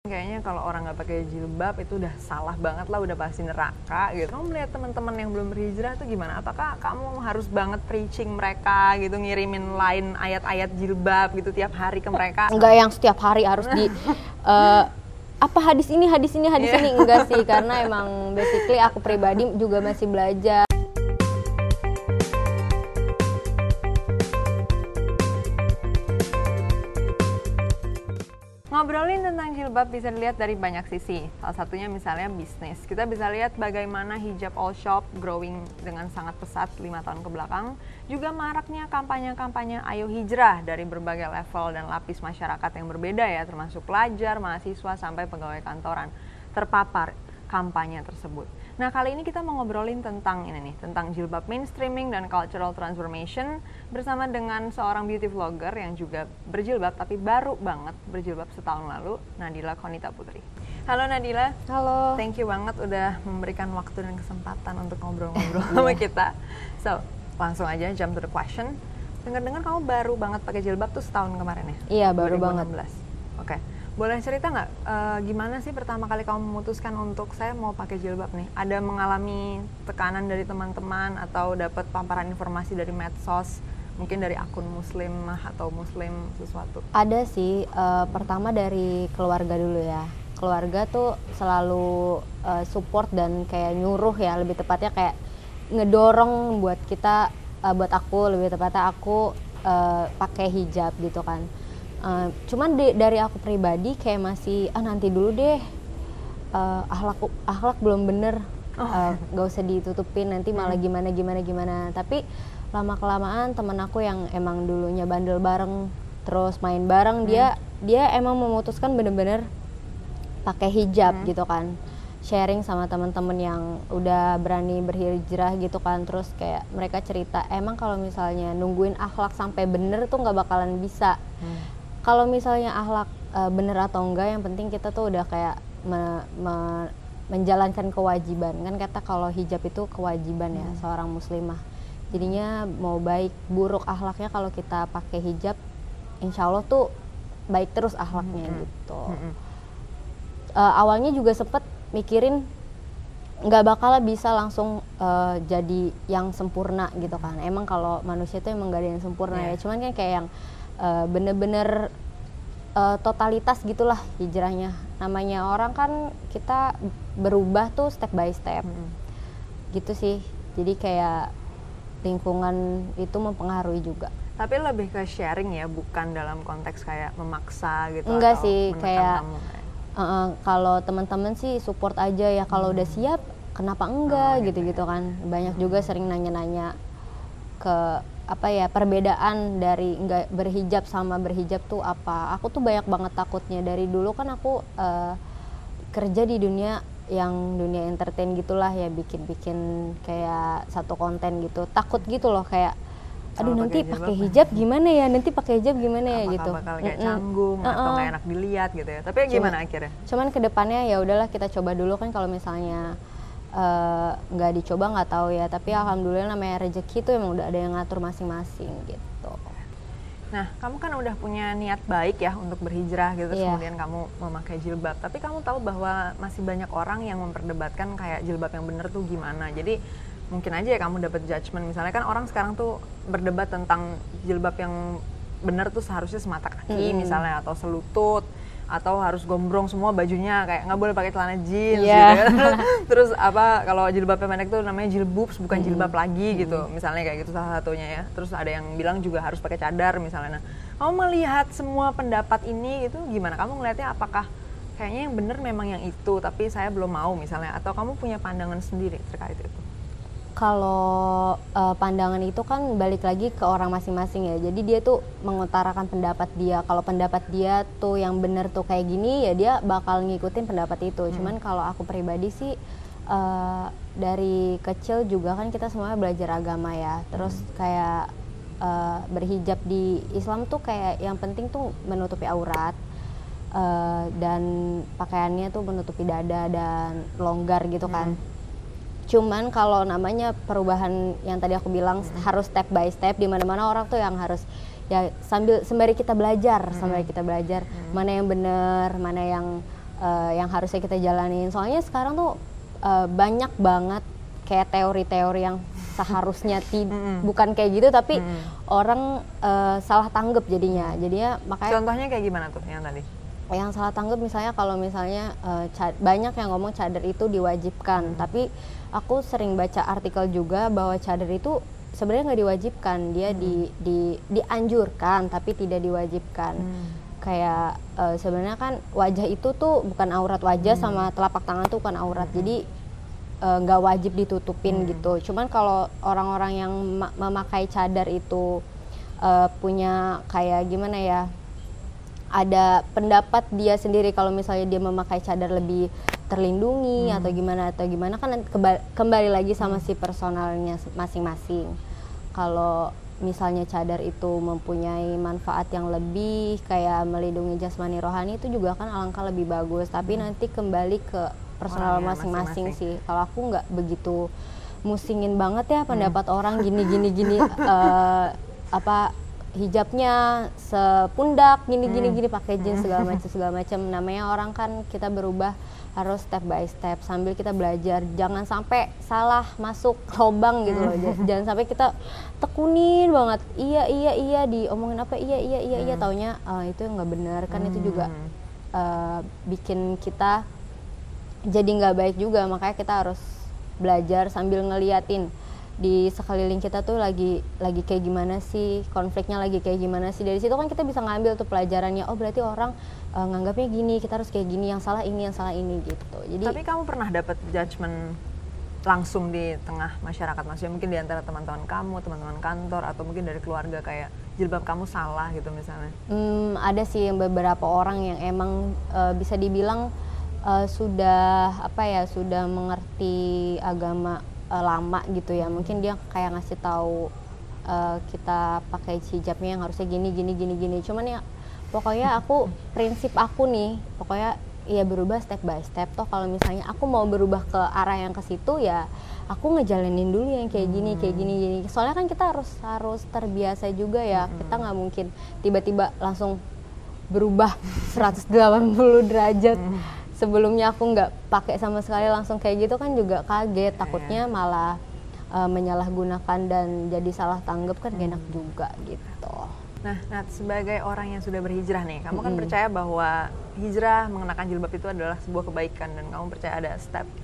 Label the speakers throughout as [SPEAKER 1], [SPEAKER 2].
[SPEAKER 1] Kayaknya kalau orang nggak pakai jilbab itu udah salah banget lah, udah pasti neraka gitu. Kamu melihat teman-teman yang belum berhijrah tuh gimana? Apakah kamu harus banget preaching mereka gitu, ngirimin line ayat-ayat jilbab gitu tiap hari ke mereka?
[SPEAKER 2] Enggak yang setiap hari harus di apa hadis ini enggak sih, karena emang basically aku pribadi juga masih belajar.
[SPEAKER 1] Ngobrolin tentang jilbab bisa dilihat dari banyak sisi. Salah satunya misalnya bisnis. Kita bisa lihat bagaimana hijab all shop growing dengan sangat pesat 5 tahun ke belakang. Juga maraknya kampanye-kampanye ayo hijrah dari berbagai level dan lapis masyarakat yang berbeda ya, termasuk pelajar, mahasiswa, sampai pegawai kantoran terpapar kampanye tersebut. Nah, kali ini kita mau ngobrolin tentang ini nih, tentang jilbab mainstreaming dan cultural transformation bersama dengan seorang beauty vlogger yang juga berjilbab tapi baru banget berjilbab setahun lalu, Nadila Konita Putri. Halo Nadila.
[SPEAKER 2] Halo.
[SPEAKER 1] Thank you banget udah memberikan waktu dan kesempatan untuk ngobrol-ngobrol sama kita. So, langsung aja jump to the question. Dengar-dengar kamu baru banget pakai jilbab tuh setahun kemarin ya?
[SPEAKER 2] Iya, baru
[SPEAKER 1] 2016.
[SPEAKER 2] banget.
[SPEAKER 1] Oke. Boleh cerita nggak gimana sih pertama kali kamu memutuskan untuk saya mau pakai jilbab nih? Ada mengalami tekanan dari teman-teman atau dapat paparan informasi dari medsos, mungkin dari akun muslimah atau muslim sesuatu?
[SPEAKER 2] Ada sih, pertama dari keluarga dulu ya. Keluarga tuh selalu support dan kayak nyuruh ya, lebih tepatnya kayak ngedorong buat kita, buat aku lebih tepatnya aku pakai hijab gitu kan. Cuman dari aku pribadi kayak masih nanti dulu deh, akhlak belum bener, gak usah ditutupin nanti malah gimana. Tapi lama kelamaan temen aku yang emang dulunya bandel bareng terus main bareng, dia emang memutuskan bener-bener pakai hijab gitu kan, sharing sama teman-teman yang udah berani berhijrah gitu kan. Terus kayak mereka cerita emang kalau misalnya nungguin akhlak sampai bener tuh nggak bakalan bisa. Kalau misalnya akhlak bener atau enggak, yang penting kita tuh udah kayak menjalankan kewajiban. Kan kata kalau hijab itu kewajiban ya seorang muslimah. Jadinya mau baik buruk akhlaknya, kalau kita pakai hijab insya Allah tuh baik terus akhlaknya gitu. Awalnya juga sempet mikirin nggak bakal bisa langsung jadi yang sempurna gitu kan. Emang kalau manusia tuh emang gak ada yang sempurna ya. Cuman kan kayak yang bener-bener totalitas gitulah hijrahnya. Namanya orang kan kita berubah tuh step by step gitu sih. Jadi kayak lingkungan itu mempengaruhi juga.
[SPEAKER 1] Tapi lebih ke sharing ya, bukan dalam konteks kayak memaksa gitu.
[SPEAKER 2] Enggak
[SPEAKER 1] atau
[SPEAKER 2] sih, kayak
[SPEAKER 1] kamu.
[SPEAKER 2] kalau teman-teman sih support aja ya, kalau udah siap kenapa enggak gitu kan. Banyak juga sering nanya-nanya ke apa ya, perbedaan dari nggak berhijab sama berhijab tuh apa. Aku tuh banyak banget takutnya. Dari dulu kan aku kerja di dunia entertain gitulah ya, bikin kayak satu konten gitu. Takut gitu loh, kayak aduh nanti pakai hijab gimana ya, gitu.
[SPEAKER 1] Bakal kayak canggung atau nggak enak dilihat gitu ya. Tapi gimana akhirnya?
[SPEAKER 2] Cuman kedepannya ya udahlah, kita coba dulu kan. Kalau misalnya nggak dicoba nggak tahu ya. Tapi alhamdulillah namanya rezeki itu emang udah ada yang ngatur masing-masing gitu.
[SPEAKER 1] Nah, kamu kan udah punya niat baik ya untuk berhijrah gitu, kemudian kamu memakai jilbab. Tapi kamu tahu bahwa masih banyak orang yang memperdebatkan kayak jilbab yang bener tuh gimana. Jadi mungkin aja ya kamu dapat judgement. Misalnya kan orang sekarang tuh berdebat tentang jilbab yang bener tuh seharusnya semata kaki misalnya, atau selutut, atau harus gombrong semua bajunya, kayak nggak boleh pakai celana jeans gitu. Terus apa, kalau jilbabnya pendek tuh namanya jilboobs, bukan jilbab lagi gitu. Misalnya kayak gitu salah satunya ya. Terus ada yang bilang juga harus pakai cadar misalnya. Nah, kamu melihat semua pendapat ini itu gimana? Kamu ngelihatnya apakah kayaknya yang bener memang yang itu, tapi saya belum mau misalnya, atau kamu punya pandangan sendiri terkait itu?
[SPEAKER 2] Kalau pandangan itu kan balik lagi ke orang masing-masing ya. Jadi dia tuh mengutarakan pendapat dia. Kalau pendapat dia tuh yang bener tuh kayak gini ya, dia bakal ngikutin pendapat itu. Cuman kalau aku pribadi sih dari kecil juga kan kita semua belajar agama ya. Terus kayak berhijab di Islam tuh kayak yang penting tuh menutupi aurat, dan pakaiannya tuh menutupi dada dan longgar gitu kan. Cuman kalau namanya perubahan yang tadi aku bilang harus step by step, di mana-mana orang tuh yang harus ya sembari kita belajar, mana yang benar, mana yang yang harusnya kita jalanin. Soalnya sekarang tuh banyak banget kayak teori-teori yang seharusnya bukan kayak gitu, tapi orang salah tanggap jadinya makanya.
[SPEAKER 1] Contohnya kayak gimana tuh yang tadi?
[SPEAKER 2] Yang salah tanggap misalnya kalau misalnya banyak yang ngomong cadar itu diwajibkan, tapi aku sering baca artikel juga bahwa cadar itu sebenarnya nggak diwajibkan, dia dianjurkan tapi tidak diwajibkan. Kayak sebenarnya kan wajah itu tuh bukan aurat, wajah sama telapak tangan tuh bukan aurat, jadi nggak wajib ditutupin gitu. Cuman kalau orang-orang yang memakai cadar itu punya kayak gimana ya, ada pendapat dia sendiri kalau misalnya dia memakai cadar lebih terlindungi atau gimana kan kembali lagi sama si personalnya masing-masing. Kalau misalnya cadar itu mempunyai manfaat yang lebih kayak melindungi jasmani rohani, itu juga kan alangkah lebih bagus, tapi nanti kembali ke personal masing-masing sih. Kalau aku nggak begitu musingin banget ya pendapat orang gini apa hijabnya sepundak gini pakai jeans segala macam. Namanya orang kan kita berubah harus step by step sambil kita belajar, jangan sampai salah masuk lubang gitu loh. Jangan sampai kita tekunin banget iya diomongin apa iya taunya itu nggak benar kan. Itu juga bikin kita jadi nggak baik juga. Makanya kita harus belajar sambil ngeliatin di sekeliling kita tuh lagi kayak gimana sih, konfliknya lagi kayak gimana sih. Dari situ kan kita bisa ngambil tuh pelajarannya, oh berarti orang nganggapnya gini, kita harus kayak gini, yang salah ini gitu. Jadi
[SPEAKER 1] tapi kamu pernah dapat judgement langsung di tengah masyarakat, maksudnya mungkin di antara teman-teman kamu, teman-teman kantor, atau mungkin dari keluarga kayak jilbab kamu salah gitu misalnya?
[SPEAKER 2] Ada sih beberapa orang yang emang bisa dibilang sudah mengerti agama lama gitu ya, mungkin dia kayak ngasih tahu kita pakai hijabnya yang harusnya gini. Cuman ya pokoknya aku prinsip aku nih, pokoknya ya berubah step by step. Toh kalau misalnya aku mau berubah ke arah yang ke situ ya aku ngejalanin dulu yang kayak gini. Soalnya kan kita harus terbiasa juga ya. Kita nggak mungkin tiba-tiba langsung berubah 180 derajat. Sebelumnya aku nggak pakai sama sekali langsung kayak gitu kan juga kaget, takutnya malah menyalahgunakan dan jadi salah tanggap kan gak enak juga gitu.
[SPEAKER 1] Nah, sebagai orang yang sudah berhijrah nih, kamu kan percaya bahwa hijrah mengenakan jilbab itu adalah sebuah kebaikan, dan kamu percaya ada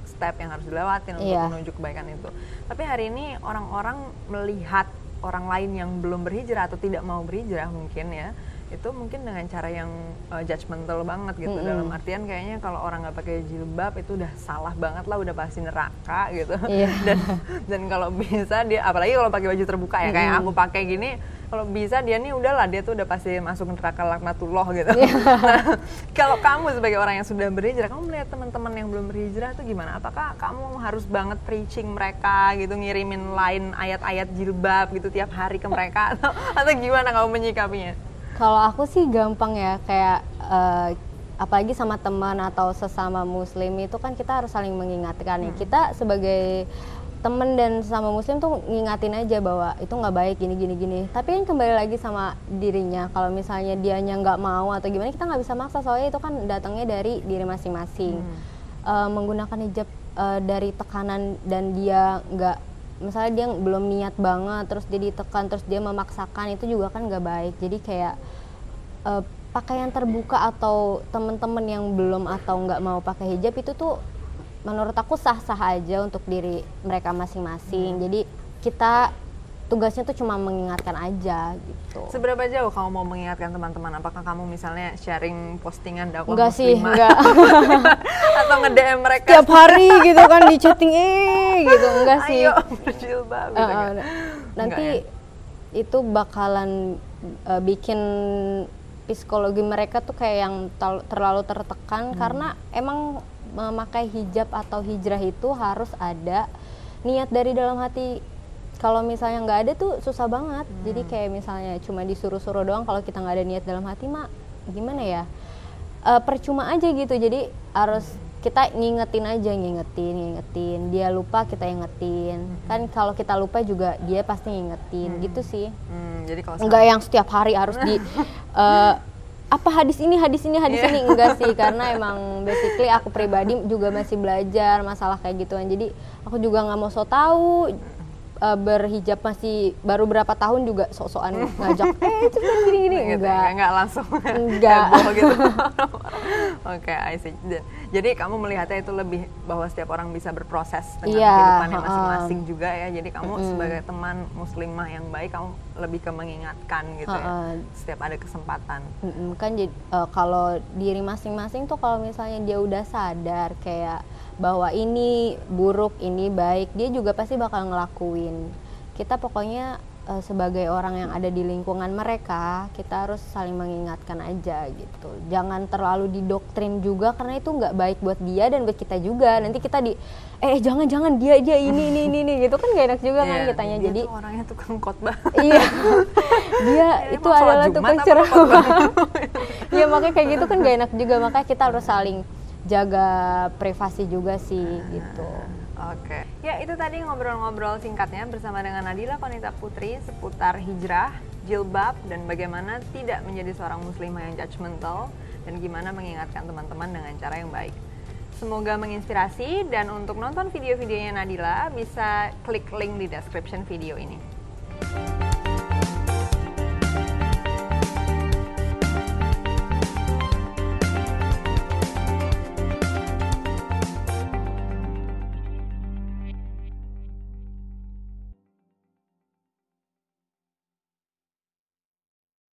[SPEAKER 1] step yang harus dilewatin untuk menuju kebaikan itu. Tapi hari ini orang-orang melihat orang lain yang belum berhijrah atau tidak mau berhijrah mungkin ya, itu mungkin dengan cara yang judgmental banget gitu. Dalam artian kayaknya kalau orang nggak pakai jilbab itu udah salah banget lah, udah pasti neraka gitu. Dan kalau bisa dia, apalagi kalau pakai baju terbuka ya, kayak aku pakai gini, kalau bisa dia nih udahlah, dia tuh udah pasti masuk neraka laknatullah gitu. Nah, kalau kamu sebagai orang yang sudah berhijrah, kamu melihat teman-teman yang belum berhijrah itu gimana? Apakah kamu harus banget preaching mereka gitu, ngirimin line ayat-ayat jilbab gitu tiap hari ke mereka, atau gimana kamu menyikapinya?
[SPEAKER 2] Kalau aku sih gampang ya, kayak apalagi sama teman atau sesama muslim itu kan kita harus saling mengingatkan ya. Kita sebagai teman dan sesama muslim tuh ngingatin aja bahwa itu nggak baik gini. Tapi kan kembali lagi sama dirinya. Kalau misalnya dianya nggak mau atau gimana, kita nggak bisa maksa, soalnya itu kan datangnya dari diri masing-masing. Menggunakan hijab dari tekanan dan dia nggak, misalnya dia belum niat banget terus dia ditekan terus dia memaksakan, itu juga kan nggak baik. Jadi kayak pakaian terbuka atau teman-teman yang belum atau nggak mau pakai hijab itu tuh menurut aku sah-sah aja untuk diri mereka masing-masing. Jadi kita tugasnya tuh cuma mengingatkan aja gitu.
[SPEAKER 1] Seberapa jauh kamu mau mengingatkan teman-teman? Apakah kamu misalnya sharing postingan dakwah
[SPEAKER 2] enggak
[SPEAKER 1] muslimah?
[SPEAKER 2] Enggak.
[SPEAKER 1] Atau nge-DM mereka
[SPEAKER 2] tiap hari gitu kan di chatting gitu, enggak sih.
[SPEAKER 1] Ayo berjilbab gitu kan.
[SPEAKER 2] Nanti itu bakalan bikin psikologi mereka tuh kayak yang terlalu tertekan, karena emang memakai hijab atau hijrah itu harus ada niat dari dalam hati. Kalau misalnya nggak ada tuh susah banget. Jadi kayak misalnya cuma disuruh-suruh doang, kalau kita nggak ada niat dalam hati mah gimana ya, percuma aja gitu. Jadi harus kita ngingetin, dia lupa kita ingetin. Kan kalau kita lupa juga dia pasti ngingetin gitu sih.
[SPEAKER 1] Jadi kalau
[SPEAKER 2] nggak yang setiap hari harus di apa hadis ini enggak sih, karena emang basically aku pribadi juga masih belajar masalah kayak gituan, jadi aku juga nggak mau so tahu. Berhijab masih baru berapa tahun juga sok-sokan ngajak cepetan gini-gini,
[SPEAKER 1] enggak langsung
[SPEAKER 2] enggak
[SPEAKER 1] gitu. Oke, I see. Jadi kamu melihatnya itu lebih bahwa setiap orang bisa berproses dengan kehidupannya masing-masing juga ya, jadi kamu sebagai teman muslimah yang baik, kamu lebih ke mengingatkan gitu ya setiap ada kesempatan.
[SPEAKER 2] Kan jadi kalau diri masing-masing tuh kalau misalnya dia udah sadar kayak bahwa ini buruk, ini baik, dia juga pasti bakal ngelakuin. Kita pokoknya sebagai orang yang ada di lingkungan mereka, kita harus saling mengingatkan aja gitu. Jangan terlalu didoktrin juga, karena itu nggak baik buat dia dan buat kita juga. Nanti kita jangan dia ini gitu kan gak enak juga kan kitanya.
[SPEAKER 1] Dia
[SPEAKER 2] jadi
[SPEAKER 1] tuh orangnya tukang khotbah.
[SPEAKER 2] Iya. Dia itu adalah tukang ceramah. Iya, makanya kayak gitu kan gak enak juga, makanya kita harus saling jaga privasi juga sih gitu.
[SPEAKER 1] Oke. Ya, itu tadi ngobrol-ngobrol singkatnya bersama dengan Nadila Konita Putri seputar hijrah, jilbab, dan bagaimana tidak menjadi seorang muslimah yang judgmental dan gimana mengingatkan teman-teman dengan cara yang baik. Semoga menginspirasi, dan untuk nonton video-videonya Nadila bisa klik link di description video ini.